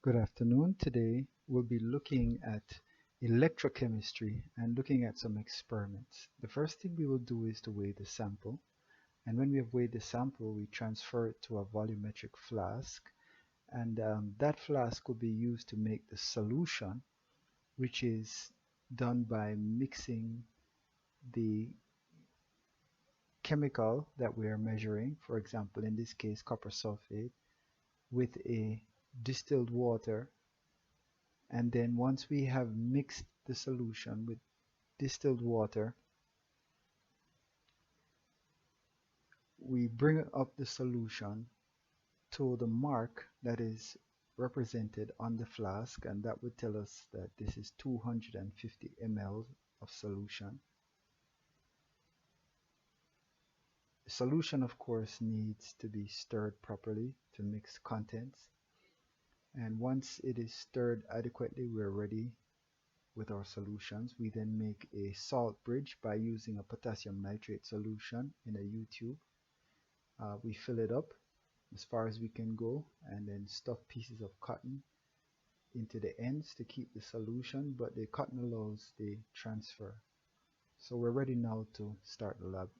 Good afternoon. Today we'll be looking at electrochemistry and looking at some experiments. The first thing we will do is to weigh the sample. And when we have weighed the sample, we transfer it to a volumetric flask. And that flask will be used to make the solution, which is done by mixing the chemical that we are measuring, for example, in this case, copper sulfate, with a distilled water. And then once we have mixed the solution with distilled water, we bring up the solution to the mark that is represented on the flask, and that would tell us that this is 250 ml of solution. The solution, of course, needs to be stirred properly to mix contents. And once it is stirred adequately, we're ready with our solutions. We then make a salt bridge by using a potassium nitrate solution in a U-tube. We fill it up as far as we can go and then stuff pieces of cotton into the ends to keep the solution, but the cotton allows the transfer. So we're ready now to start the lab.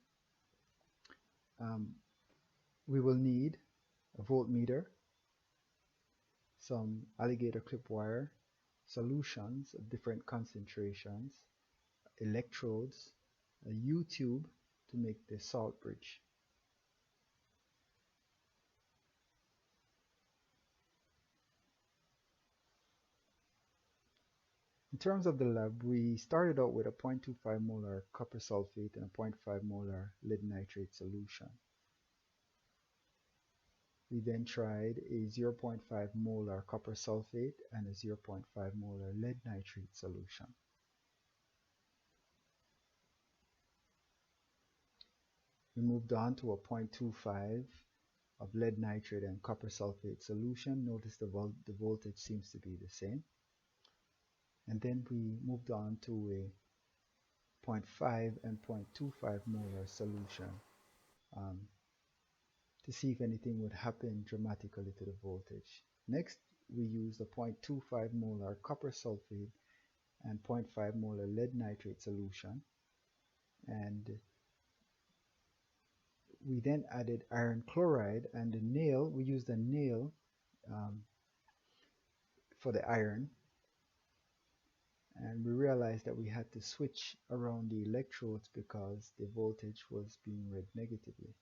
We will need a voltmeter, some alligator clip wire, solutions of different concentrations, electrodes, a U-tube to make the salt bridge. In terms of the lab, we started out with a 0.25 molar copper sulfate and a 0.5 molar lead nitrate solution. We then tried a 0.5 molar copper sulfate and a 0.5 molar lead nitrate solution. We moved on to a 0.25 of lead nitrate and copper sulfate solution. Notice the voltage seems to be the same. And then we moved on to a 0.5 and 0.25 molar solution to see if anything would happen dramatically to the voltage. Next, we used a 0.25 molar copper sulfate and 0.5 molar lead nitrate solution, and we then added iron chloride, and the nail, we used a nail for the iron, and we realized that we had to switch around the electrodes because the voltage was being read negatively.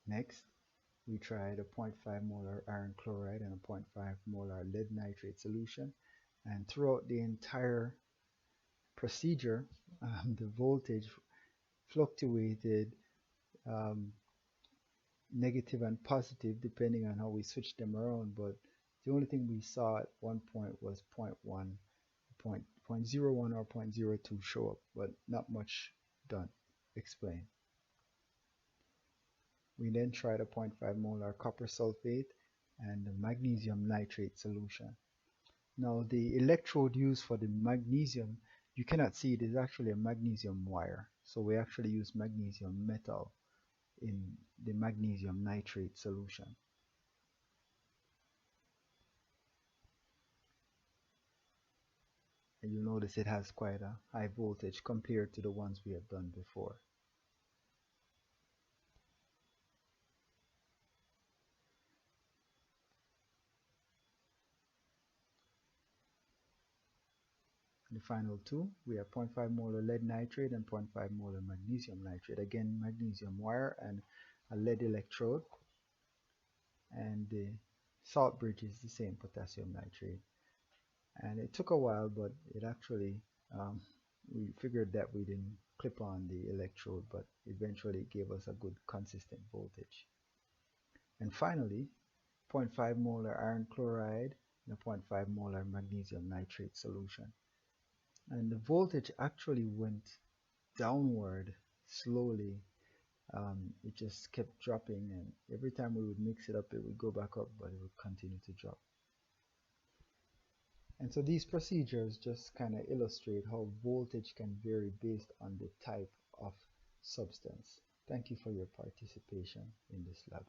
Next, we tried a 0.5 molar iron chloride and a 0.5 molar lead nitrate solution, and throughout the entire procedure, the voltage fluctuated negative and positive depending on how we switched them around, but the only thing we saw at one point was 0.01 or 0.02 show up, but not much done. Explain. We then tried a 0.5 molar copper sulfate and the magnesium nitrate solution. Now the electrode used for the magnesium, you cannot see it is actually a magnesium wire. So we actually use magnesium metal in the magnesium nitrate solution. And you'll notice it has quite a high voltage compared to the ones we have done before. The final two, we have 0.5 molar lead nitrate and 0.5 molar magnesium nitrate. Again, magnesium wire and a lead electrode. And the salt bridge is the same, potassium nitrate. And it took a while, but it actually, we figured that we didn't clip on the electrode, but eventually it gave us a good consistent voltage. And finally, 0.5 molar iron chloride and a 0.5 molar magnesium nitrate solution. And the voltage actually went downward slowly. It just kept dropping, and every time we would mix it up, it would go back up, but it would continue to drop. And so these procedures just kind of illustrate how voltage can vary based on the type of substance. Thank you for your participation in this lab.